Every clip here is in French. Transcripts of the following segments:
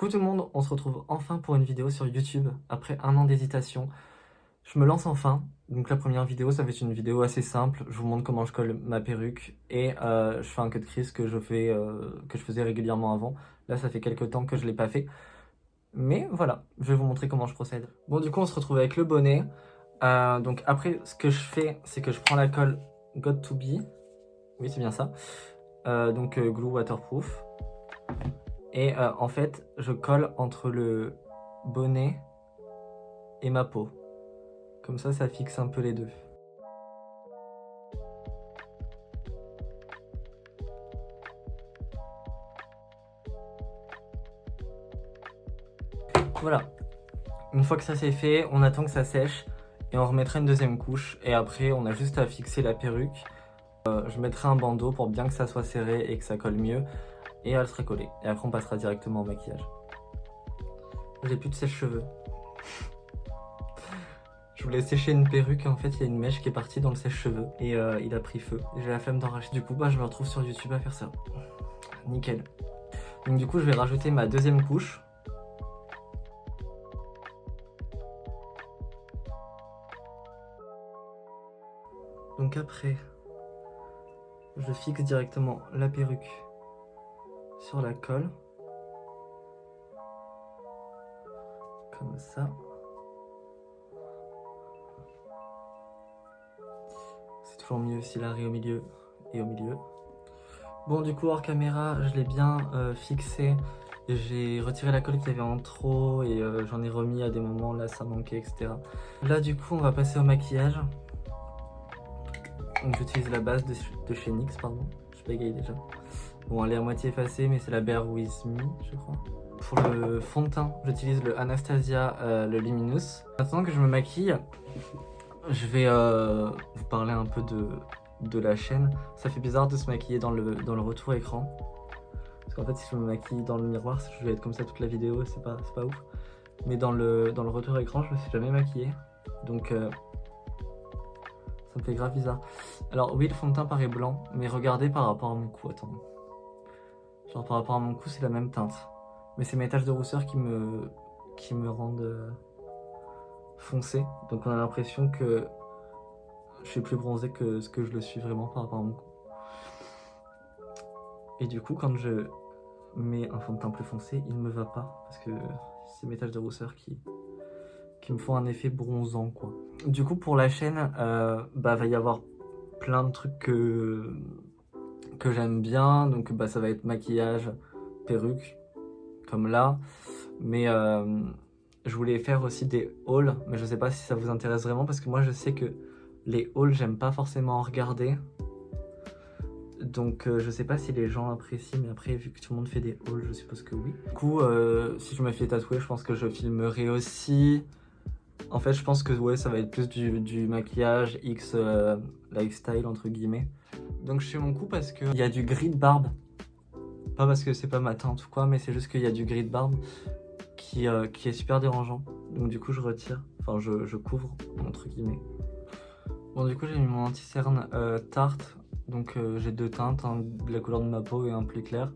Coucou tout le monde, on se retrouve enfin pour une vidéo sur YouTube après un an d'hésitation. Je me lance enfin, donc la première vidéo ça va être une vidéo assez simple, je vous montre comment je colle ma perruque et je fais un cut crease que je faisais régulièrement avant. Là ça fait quelques temps que je l'ai pas fait, mais voilà, je vais vous montrer comment je procède. Bon du coup on se retrouve avec le bonnet, donc après ce que je fais c'est que je prends la colle Got2b, oui c'est bien ça, glue waterproof. Et en fait, je colle entre le bonnet et ma peau. Comme ça fixe un peu les deux. Voilà. Une fois que ça c'est fait, on attend que ça sèche et on remettra une deuxième couche. Et après, on a juste à fixer la perruque. Je mettrai un bandeau pour bien que ça soit serré et que ça colle mieux. Et elle sera collée. Et après, on passera directement au maquillage. J'ai plus de sèche-cheveux. Je voulais sécher une perruque, en fait il y a une mèche qui est partie dans le sèche-cheveux et il a pris feu. J'ai la flemme d'en racheter. Du coup je me retrouve sur YouTube à faire ça. Nickel. Donc du coup je vais rajouter ma deuxième couche. Donc après, je fixe directement la perruque sur la colle. Comme ça. C'est toujours mieux s'il arrive au milieu et au milieu. Bon du coup hors caméra, je l'ai bien fixé. J'ai retiré la colle qu'il y avait en trop et j'en ai remis à des moments, là ça manquait, etc. Là du coup on va passer au maquillage. Donc j'utilise la base de chez NYX, pardon, je bégaye déjà. Bon elle est à moitié effacée mais c'est la Bear With Me je crois. Pour le fond de teint, j'utilise le Anastasia, le Luminous. Maintenant que je me maquille, je vais vous parler un peu de la chaîne. Ça fait bizarre de se maquiller dans le retour écran. Parce qu'en fait si je me maquille dans le miroir, je vais être comme ça toute la vidéo, c'est pas ouf. Mais dans le retour écran, je me suis jamais maquillé. Donc ça me fait grave bizarre. Alors oui, le fond de teint paraît blanc, mais regardez par rapport à mon cou, attends. Genre par rapport à mon cou, c'est la même teinte. Mais c'est mes taches de rousseur qui me rendent foncé. Donc on a l'impression que je suis plus bronzé que ce que je le suis vraiment par rapport à mon cou. Et du coup, quand je mets un fond de teint plus foncé, il ne me va pas. Parce que c'est mes taches de rousseur qui me font un effet bronzant, quoi. Du coup, pour la chaîne, va y avoir plein de trucs que j'aime bien. Donc ça va être maquillage, perruque, comme là. Mais je voulais faire aussi des hauls, mais je sais pas si ça vous intéresse vraiment parce que moi je sais que les hauls j'aime pas forcément en regarder. Donc je sais pas si les gens apprécient, mais après vu que tout le monde fait des hauls, je suppose que oui. Du coup si je me fais tatouer, je pense que je filmerai aussi. En fait je pense que ouais, ça va être plus du maquillage X lifestyle entre guillemets. Donc je fais mon coup parce qu'il y a du gris de barbe. Pas parce que c'est pas ma teinte ou quoi, mais c'est juste qu'il y a du gris de barbe qui est super dérangeant. Donc du coup je retire, enfin je couvre entre guillemets. Bon du coup j'ai mis mon anti-cerne Tarte. Donc j'ai deux teintes, un de la couleur de ma peau et un plus clair,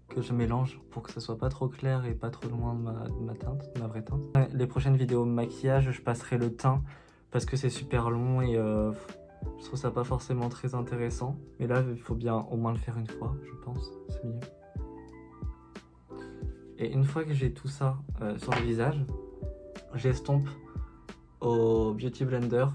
que je mélange pour que ça soit pas trop clair et pas trop loin de ma teinte, de ma vraie teinte. Les prochaines vidéos maquillage, je passerai le teint parce que c'est super long et je trouve ça pas forcément très intéressant. Mais là il faut bien au moins le faire une fois, je pense, c'est mieux. Et une fois que j'ai tout ça sur le visage, j'estompe au Beauty Blender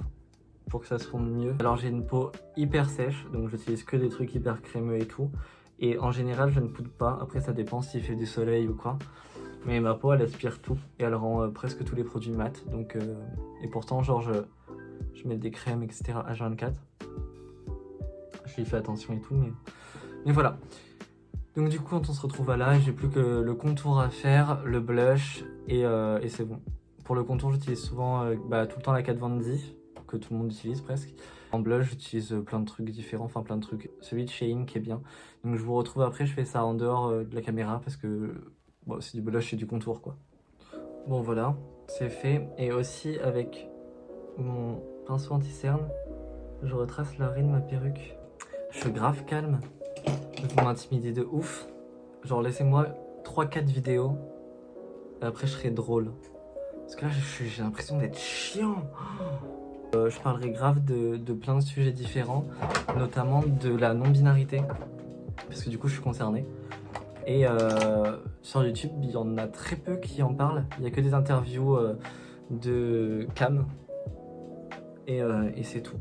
pour que ça se fonde mieux. Alors j'ai une peau hyper sèche, donc j'utilise que des trucs hyper crémeux et tout. Et en général je ne poudre pas, après ça dépend s'il fait du soleil ou quoi. Mais ma peau elle aspire tout et elle rend presque tous les produits mat. Donc, et pourtant genre je mets des crèmes etc H24. Je lui fais attention et tout, mais voilà. Donc du coup quand on se retrouve à là, j'ai plus que le contour à faire, le blush et c'est bon. Pour le contour j'utilise souvent tout le temps la Kat Von D, que tout le monde utilise presque. En blush j'utilise plein de trucs différents, enfin plein de trucs. Celui de Shein qui est bien. Donc je vous retrouve après, je fais ça en dehors de la caméra parce que bon, c'est du blush et du contour quoi. Bon voilà, c'est fait. Et aussi avec mon pinceau anti-cerne, je retrace la raie de ma perruque. Je suis grave calme. Vous m'intimidez de ouf. Genre laissez-moi 3-4 vidéos Et après je serai drôle. Parce que là j'ai l'impression d'être chiant. Je parlerai grave de plein de sujets différents, notamment de la non-binarité, parce que du coup je suis concerné. Et sur YouTube, il y en a très peu qui en parlent. Il n'y a que des interviews de Cam. Et c'est tout.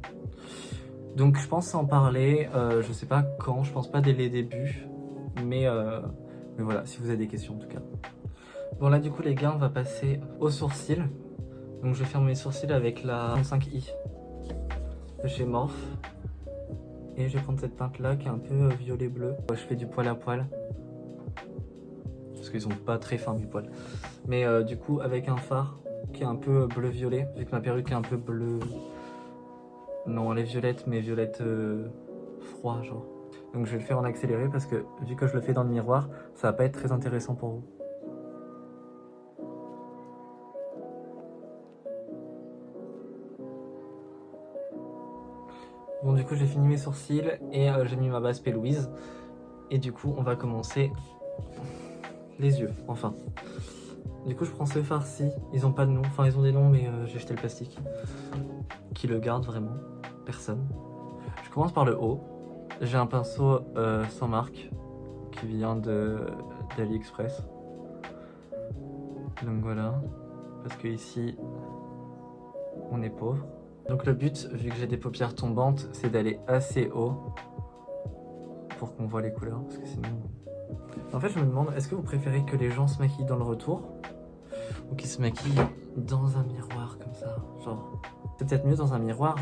Donc je pense en parler, je sais pas quand, je pense pas dès les débuts. Mais voilà, si vous avez des questions en tout cas. Bon là du coup les gars, on va passer aux sourcils. Donc je vais faire mes sourcils avec la 35i de chez Morphe. Et je vais prendre cette teinte là qui est un peu violet-bleu. Je fais du poil à poil. Parce qu'ils sont pas très fins mes poils. Mais du coup avec un fard qui est un peu bleu-violet. Vu que ma perruque est un peu bleu... Non, elle est violette, mais violette froid genre. Donc je vais le faire en accéléré parce que vu que je le fais dans le miroir, ça va pas être très intéressant pour vous. Bon du coup j'ai fini mes sourcils et j'ai mis ma base P. Louise. Et du coup on va commencer les yeux, enfin. Du coup je prends ce fard-ci, ils ont pas de nom, enfin ils ont des noms mais j'ai jeté le plastique. Qui le garde vraiment, personne. Je commence par le haut. J'ai un pinceau sans marque qui vient d'AliExpress. Donc voilà, parce que ici on est pauvre. Donc le but, vu que j'ai des paupières tombantes, c'est d'aller assez haut pour qu'on voit les couleurs, parce que sinon... En fait, je me demande, est-ce que vous préférez que les gens se maquillent dans le retour ou qu'ils se maquillent dans un miroir comme ça, genre... C'est peut-être mieux dans un miroir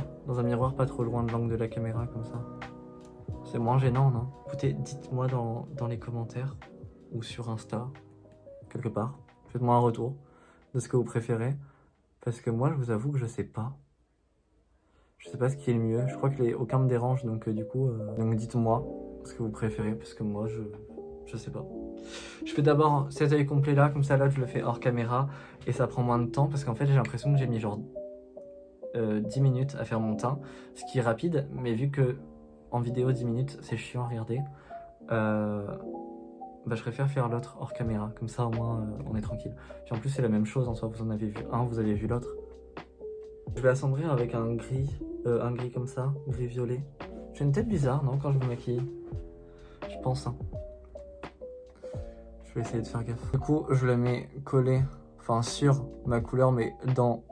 pas trop loin de l'angle de la caméra comme ça. C'est moins gênant, non? Écoutez, dites-moi dans les commentaires ou sur Insta, quelque part. Faites-moi un retour de ce que vous préférez, parce que moi, je vous avoue que je sais pas. Je sais pas ce qui est le mieux, je crois que aucun me dérange, donc du coup, donc dites-moi ce que vous préférez, parce que moi, je sais pas. Je fais d'abord cet œil complet là, comme ça là, je le fais hors caméra, et ça prend moins de temps, parce qu'en fait, j'ai l'impression que j'ai mis genre 10 minutes à faire mon teint, ce qui est rapide, mais vu que en vidéo 10 minutes, c'est chiant à regarder, bah, je préfère faire l'autre hors caméra, comme ça au moins on est tranquille. Puis en plus, c'est la même chose en soi, vous en avez vu un, vous avez vu l'autre. Je vais assombrir avec un gris comme ça, gris violet. J'ai une tête bizarre, non, quand je me maquille? Je pense, hein. Je vais essayer de faire gaffe. Du coup, je le mets collé, enfin sur ma couleur, mais dans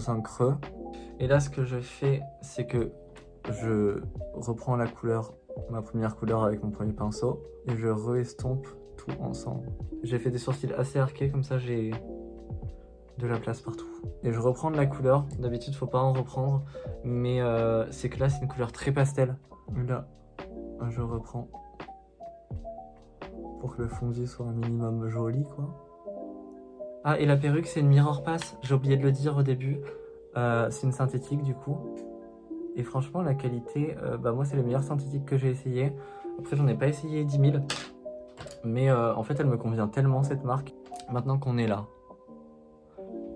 un creux. Et là, ce que je fais, c'est que je reprends la couleur, ma première couleur avec mon premier pinceau, et je re-estompe tout ensemble. J'ai fait des sourcils assez arqués, comme ça j'ai de la place partout. Et je reprends de la couleur, d'habitude faut pas en reprendre, mais c'est que là c'est une couleur très pastel. Là, je reprends pour que le fondu soit un minimum joli quoi. Ah, et la perruque c'est une Mirror Pass, j'ai oublié de le dire au début, c'est une synthétique du coup. Et franchement la qualité, bah moi c'est le meilleur synthétique que j'ai essayé. Après j'en ai pas essayé 10 000, mais en fait elle me convient tellement cette marque. Maintenant qu'on est là,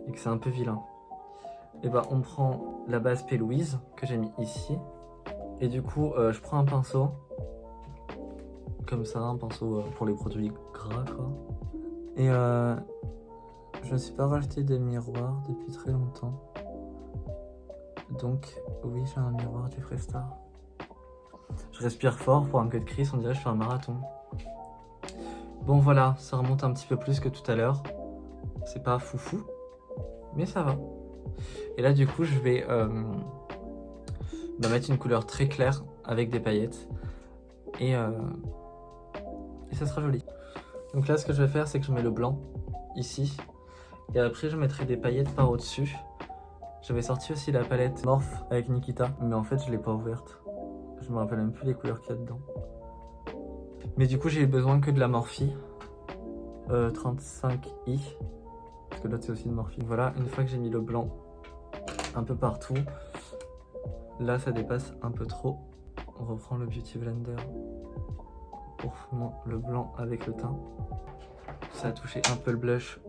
et que c'est un peu vilain, et bah on prend la base P. Louise que j'ai mis ici. Et du coup je prends un pinceau, comme ça, un pinceau pour les produits gras quoi. Et je ne suis pas racheté des miroirs depuis très longtemps. Donc oui, j'ai un miroir du Freestar. Je respire fort pour un cut de Chris, on dirait que je fais un marathon. Bon voilà, ça remonte un petit peu plus que tout à l'heure. C'est pas foufou, mais ça va. Et là du coup je vais mettre une couleur très claire avec des paillettes. Et ça sera joli. Donc là ce que je vais faire c'est que je mets le blanc ici. Et après je mettrai des paillettes par au-dessus. J'avais sorti aussi la palette Morphe avec Nikita, mais en fait je l'ai pas ouverte. Je me rappelle même plus les couleurs qu'il y a dedans. Mais du coup j'ai eu besoin que de la Morphe 35i, parce que l'autre c'est aussi une Morphe. Voilà, une fois que j'ai mis le blanc un peu partout, là ça dépasse un peu trop. On reprend le Beauty Blender pour fondre le blanc avec le teint. Ça a touché un peu le blush.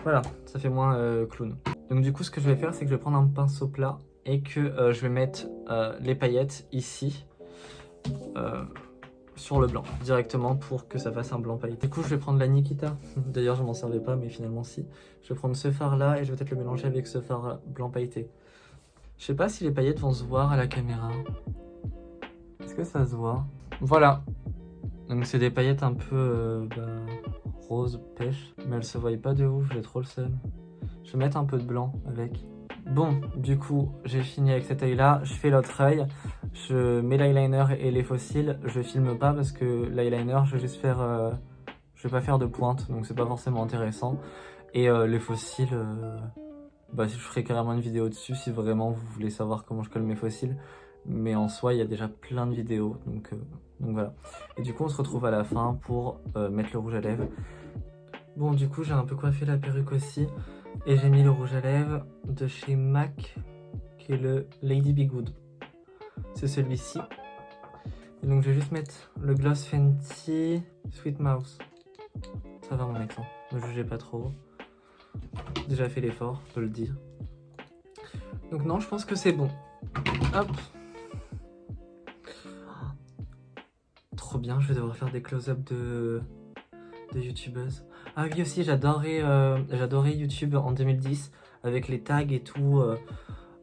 Voilà, ça fait moins clown. Donc du coup ce que je vais faire c'est que je vais prendre un pinceau plat et que je vais mettre les paillettes ici sur le blanc directement pour que ça fasse un blanc pailleté. Du coup je vais prendre la Nikita, d'ailleurs je m'en servais pas mais finalement si. Je vais prendre ce fard là et je vais peut-être le mélanger avec ce fard blanc pailleté. Je sais pas si les paillettes vont se voir à la caméra. Est-ce que ça se voit? Voilà. Donc c'est des paillettes un peu rose pêche, mais elles se voient pas de ouf, j'ai trop le seum. Je vais mettre un peu de blanc avec. Bon, du coup, j'ai fini avec cet œil là, je fais l'autre œil, je mets l'eyeliner et les faux cils, je filme pas parce que l'eyeliner, je vais juste faire, je vais pas faire de pointe, donc c'est pas forcément intéressant. Et les faux cils, je ferai carrément une vidéo dessus si vraiment vous voulez savoir comment je colle mes faux cils. Mais en soi, il y a déjà plein de vidéos, donc voilà. Et du coup, on se retrouve à la fin pour mettre le rouge à lèvres. Bon, du coup, j'ai un peu coiffé la perruque aussi. Et j'ai mis le rouge à lèvres de chez MAC, qui est le Lady Be Good. C'est celui-ci. Et donc je vais juste mettre le gloss Fenty Sweet Mouse. Ça va mon accent, ne jugez pas trop. Déjà fait l'effort de le dire. Donc non, je pense que c'est bon. Hop. Trop bien, je vais devoir faire des close-up de youtubeuses. Ah oui aussi, j'adorais YouTube en 2010 avec les tags et tout,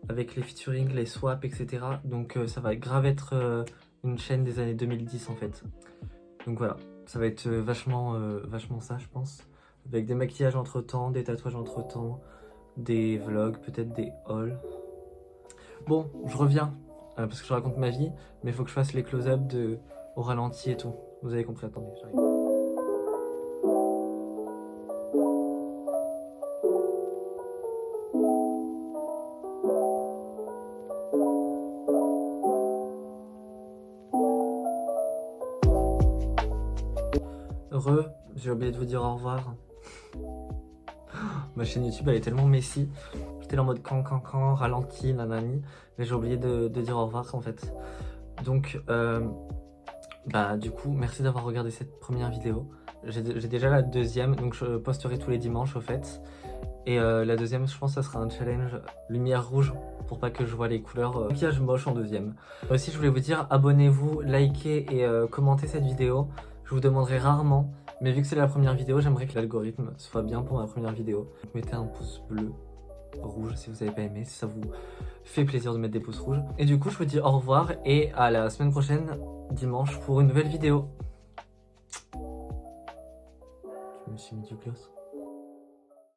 avec les featuring, les swaps, etc. Donc ça va grave être une chaîne des années 2010 en fait. Donc voilà, ça va être vachement ça je pense. Avec des maquillages entre temps, des tatouages entre temps, des vlogs, peut-être des hauls. Bon, je reviens, parce que je raconte ma vie, mais il faut que je fasse les close-up au ralenti et tout. Vous avez compris, attendez, j'arrive. J'ai oublié de vous dire au revoir. Ma chaîne YouTube elle est tellement messy. J'étais là en mode can, ralenti, nanani. Mais j'ai oublié de dire au revoir en fait. Donc du coup merci d'avoir regardé cette première vidéo. J'ai déjà la deuxième, donc je posterai tous les dimanches au fait. Et la deuxième je pense que ça sera un challenge lumière rouge pour pas que je vois les couleurs. Maquillage moche en deuxième. Aussi je voulais vous dire abonnez-vous, likez et commentez cette vidéo. Je vous demanderai rarement. Mais vu que c'est la première vidéo, j'aimerais que l'algorithme soit bien pour ma première vidéo. Donc mettez un pouce bleu, rouge si vous n'avez pas aimé, si ça vous fait plaisir de mettre des pouces rouges. Et du coup, je vous dis au revoir et à la semaine prochaine, dimanche, pour une nouvelle vidéo. Je me suis mis du gloss.